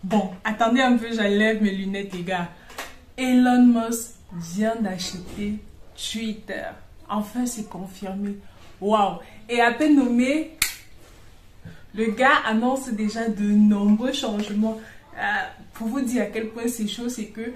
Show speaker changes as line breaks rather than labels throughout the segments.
Bon, attendez un peu, j'enlève mes lunettes, les gars. Elon Musk vient d'acheter Twitter. Enfin, c'est confirmé. Waouh! Et à peine nommé, le gars annonce déjà de nombreux changements. Pour vous dire à quel point c'est chaud, c'est que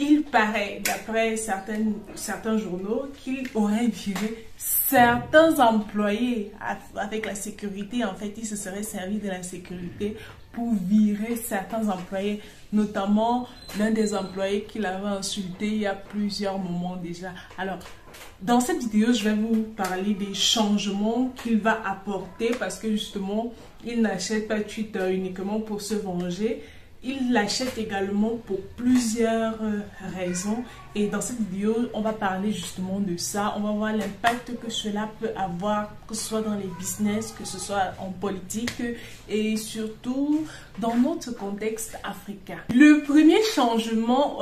il paraît, d'après certains journaux, qu'il aurait viré certains employés avec la sécurité. En fait, il se serait servi de la sécurité pour virer certains employés, notamment l'un des employés qu'il avait insulté il y a plusieurs moments déjà. Alors, dans cette vidéo, je vais vous parler des changements qu'il va apporter parce que justement, il n'achète pas Twitter uniquement pour se venger. Il l'achète également pour plusieurs raisons. Et dans cette vidéo, on va parler justement de ça. On va voir l'impact que cela peut avoir, que ce soit dans les business, que ce soit en politique et surtout dans notre contexte africain. Le premier changement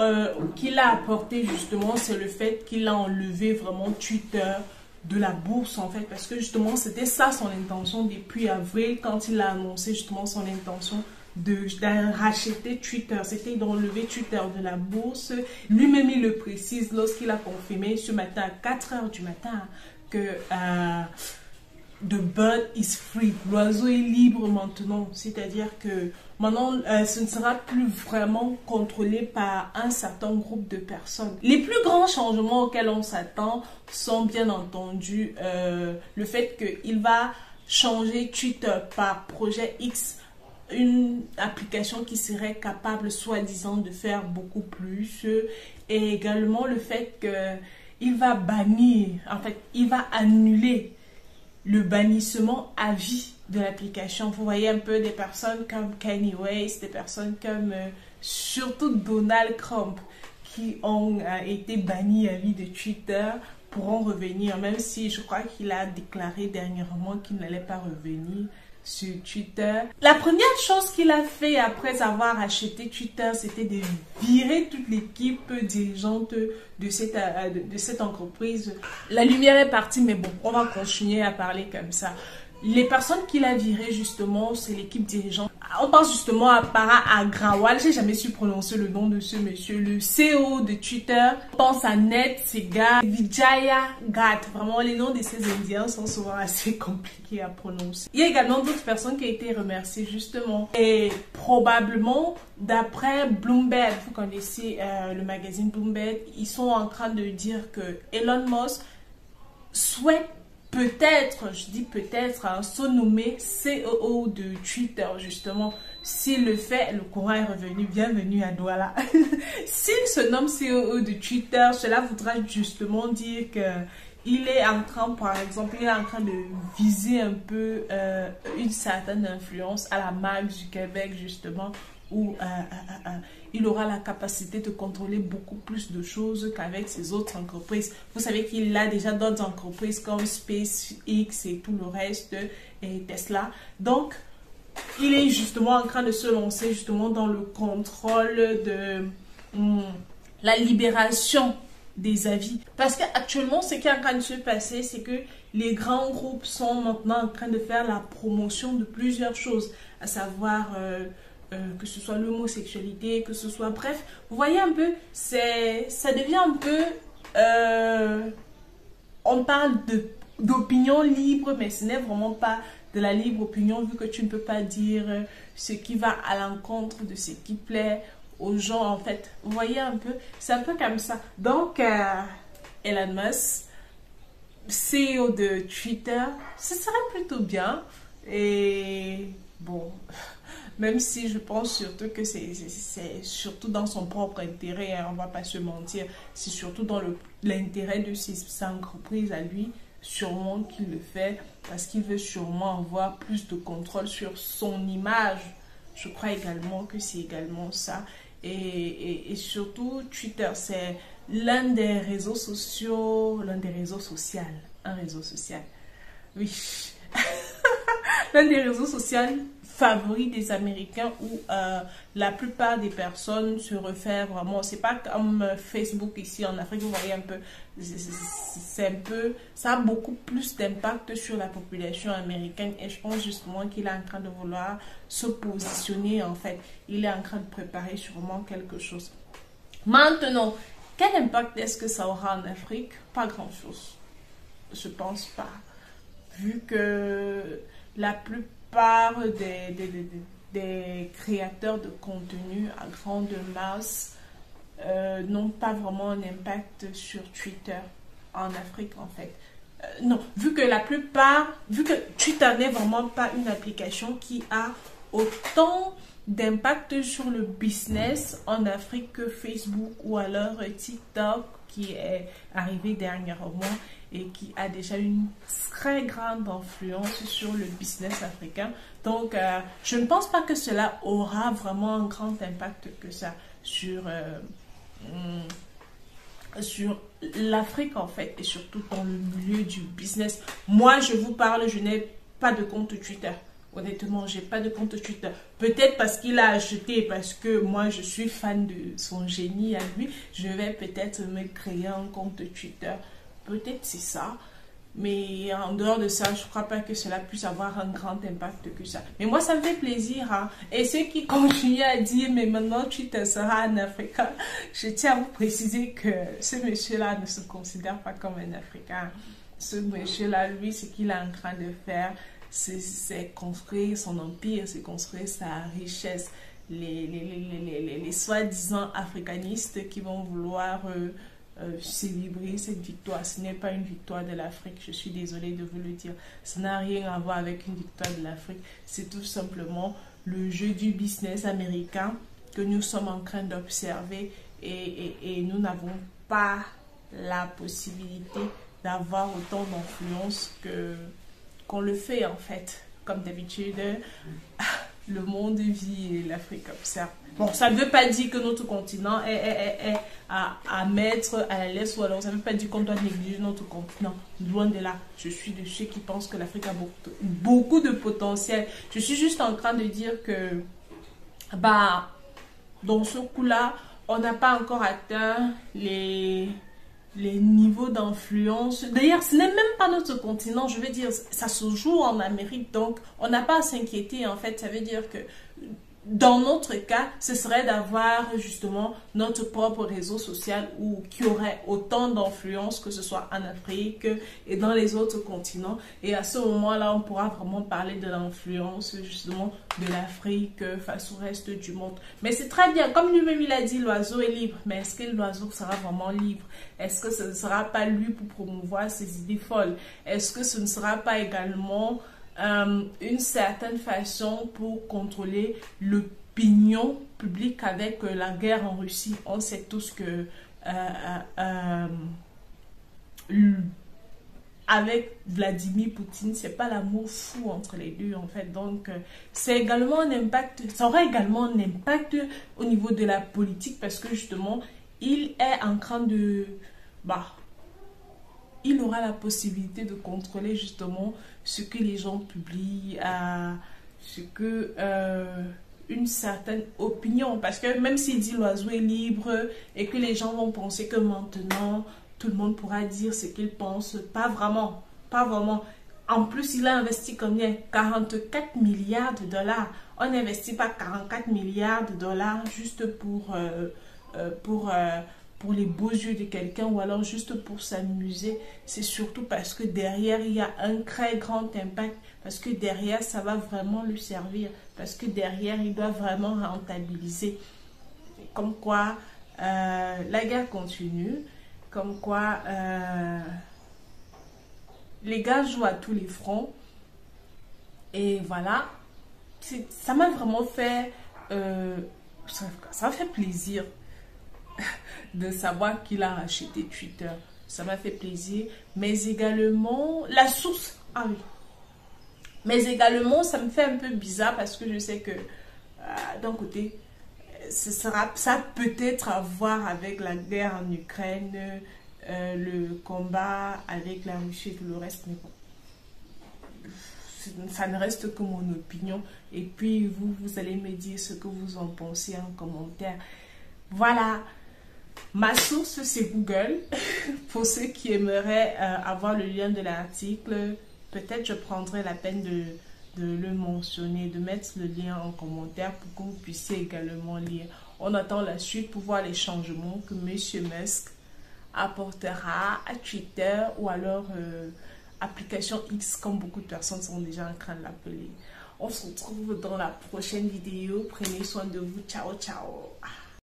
qu'il a apporté justement, c'est le fait qu'il a enlevé vraiment Twitter de la bourse en fait. Parce que justement, c'était ça son intention depuis avril quand il a annoncé justement son intention de racheter Twitter, c'était d'enlever Twitter de la bourse. Lui-même, il le précise lorsqu'il a confirmé ce matin à 4 h du matin que the bird is free. L'oiseau est libre maintenant. C'est-à-dire que maintenant, ce ne sera plus vraiment contrôlé par un certain groupe de personnes. Les plus grands changements auxquels on s'attend sont bien entendu le fait qu'il va changer Twitter par projet X, une application qui serait capable soi-disant de faire beaucoup plus, et également le fait qu'il va bannir, en fait il va annuler le bannissement à vie de l'application. Vous voyez un peu des personnes comme Kanye West, des personnes comme surtout Donald Trump qui ont été bannis à vie de Twitter pourront revenir, même si je crois qu'il a déclaré dernièrement qu'il n'allait pas revenir sur Twitter. La première chose qu'il a fait après avoir acheté Twitter, c'était de virer toute l'équipe dirigeante de cette entreprise. La lumière est partie, mais bon, on va continuer à parler comme ça. Les personnes qu'il a virées, justement, c'est l'équipe dirigeante. On pense justement à Parag Agrawal. J'ai jamais su prononcer le nom de ce monsieur, le CEO de Twitter. On pense à Ned Segar, Vijaya Gat. Vraiment, les noms de ces Indiens sont souvent assez compliqués à prononcer. Il y a également d'autres personnes qui ont été remerciées, justement. Et probablement, d'après Bloomberg, vous connaissez le magazine Bloomberg, ils sont en train de dire que Elon Musk souhaite peut-être, je dis peut-être, se nommer CEO de Twitter, justement. S'il le fait, le courant est revenu. Bienvenue à Douala. S'il se nomme CEO de Twitter, cela voudra justement dire que il est en train, par exemple, il est en train de viser un peu une certaine influence à la Mark Zuckerberg, justement, où il aura la capacité de contrôler beaucoup plus de choses qu'avec ses autres entreprises. Vous savez qu'il a déjà d'autres entreprises comme SpaceX et tout le reste, et Tesla. Donc, il est justement en train de se lancer justement dans le contrôle de la libération des avis. Parce qu'actuellement, ce qui est en train de se passer, c'est que les grands groupes sont maintenant en train de faire la promotion de plusieurs choses, à savoir que ce soit l'homosexualité, que ce soit... Bref, vous voyez un peu, ça devient un peu... on parle d'opinion libre, mais ce n'est vraiment pas de la libre opinion, vu que tu ne peux pas dire ce qui va à l'encontre de ce qui plaît aux gens, en fait. Vous voyez un peu, c'est un peu comme ça. Donc, Elon Musk, CEO de Twitter, ce serait plutôt bien. Et bon... Même si je pense surtout que c'est surtout dans son propre intérêt, hein, on ne va pas se mentir. C'est surtout dans l'intérêt de sa entreprise à lui, sûrement qu'il le fait, parce qu'il veut sûrement avoir plus de contrôle sur son image. Je crois également que c'est également ça. Et surtout, Twitter, c'est l'un des réseaux sociaux, un réseau social. Oui. L'un des réseaux sociaux favori des Américains où la plupart des personnes se réfèrent vraiment. C'est pas comme Facebook ici en Afrique, vous voyez un peu, c'est un peu, ça a beaucoup plus d'impact sur la population américaine et je pense justement qu'il est en train de vouloir se positionner en fait. Il est en train de préparer sûrement quelque chose. Maintenant, quel impact est-ce que ça aura en Afrique? Pas grand-chose. Je pense pas. Vu que la plupart des créateurs de contenu à grande masse n'ont pas vraiment un impact sur Twitter en Afrique en fait. Non, vu que Twitter n'est vraiment pas une application qui a autant d'impact sur le business en Afrique que Facebook ou alors TikTok qui est arrivé dernièrement et qui a déjà une très grande influence sur le business africain. Donc, je ne pense pas que cela aura vraiment un grand impact que ça sur l'Afrique en fait et surtout dans le milieu du business. Moi, je vous parle, je n'ai pas de compte Twitter. Honnêtement, j'ai pas de compte Twitter. Peut-être parce qu'il a acheté, parce que moi, je suis fan de son génie à lui. Je vais peut-être me créer un compte Twitter. Peut-être c'est ça. Mais en dehors de ça, je ne crois pas que cela puisse avoir un grand impact que ça. Mais moi, ça me fait plaisir. Hein. Et ceux qui continuent à dire, mais maintenant, Twitter sera un Africain. Je tiens à vous préciser que ce monsieur-là ne se considère pas comme un Africain. Ce monsieur-là, lui, ce qu'il est en train de faire, c'est construire son empire, c'est construire sa richesse. Les soi-disant africanistes qui vont vouloir célébrer cette victoire, ce n'est pas une victoire de l'Afrique, je suis désolée de vous le dire, ça n'a rien à voir avec une victoire de l'Afrique, c'est tout simplement le jeu du business américain que nous sommes en train d'observer et nous n'avons pas la possibilité d'avoir autant d'influence qu'on le fait en fait. Comme d'habitude, le monde vit et l'Afrique observe. Bon, ça ne veut pas dire que notre continent est à mettre à la laisse ou alors ça ne veut pas dire qu'on doit négliger notre continent. Loin de là, je suis de ceux qui pensent que l'Afrique a beaucoup de potentiel. Je suis juste en train de dire que bah, dans ce coup-là, on n'a pas encore atteint les niveaux d'influence. D'ailleurs, ce n'est même pas notre continent, je veux dire, ça se joue en Amérique, donc on n'a pas à s'inquiéter en fait. Ça veut dire que dans notre cas, ce serait d'avoir justement notre propre réseau social ou qui aurait autant d'influence que ce soit en Afrique et dans les autres continents. Et à ce moment-là, on pourra vraiment parler de l'influence justement de l'Afrique face au reste du monde. Mais c'est très bien, comme lui-même il a dit, l'oiseau est libre. Mais est-ce que l'oiseau sera vraiment libre? Est-ce que ce ne sera pas lui pour promouvoir ses idées folles? Est-ce que ce ne sera pas également une certaine façon pour contrôler l'opinion publique avec la guerre en Russie? On sait tous que avec Vladimir Poutine, c'est pas l'amour fou entre les deux en fait. Donc c'est également un impact, ça aura également un impact au niveau de la politique parce que justement il est en train de il aura la possibilité de contrôler justement ce que les gens publient, ce que une certaine opinion. Parce que même s'il dit l'oiseau est libre et que les gens vont penser que maintenant tout le monde pourra dire ce qu'il pense, pas vraiment, pas vraiment. En plus, il a investi combien? 44 milliards de dollars. On n'investit pas 44 milliards de dollars juste pour les beaux yeux de quelqu'un ou alors juste pour s'amuser. C'est surtout parce que derrière, il y a un très grand impact. Parce que derrière, ça va vraiment lui servir. Parce que derrière, il doit vraiment rentabiliser. Comme quoi, la guerre continue. Comme quoi, les gars jouent à tous les fronts. Et voilà. Ça m'a vraiment fait... ça m'a fait plaisir de savoir qu'il a racheté Twitter. Ça m'a fait plaisir. Mais également, la source. Ah oui. Mais également, ça me fait un peu bizarre parce que je sais que d'un côté, ça peut-être à voir avec la guerre en Ukraine, le combat avec la Russie et tout le reste. Mais bon, ça ne reste que mon opinion. Et puis, vous allez me dire ce que vous en pensez en commentaire. Voilà. Ma source, c'est Google. Pour ceux qui aimeraient avoir le lien de l'article, peut-être je prendrai la peine de le mentionner, de mettre le lien en commentaire pour que vous puissiez également lire. On attend la suite pour voir les changements que M. Musk apportera à Twitter ou alors application X, comme beaucoup de personnes sont déjà en train de l'appeler. On se retrouve dans la prochaine vidéo. Prenez soin de vous. Ciao, ciao.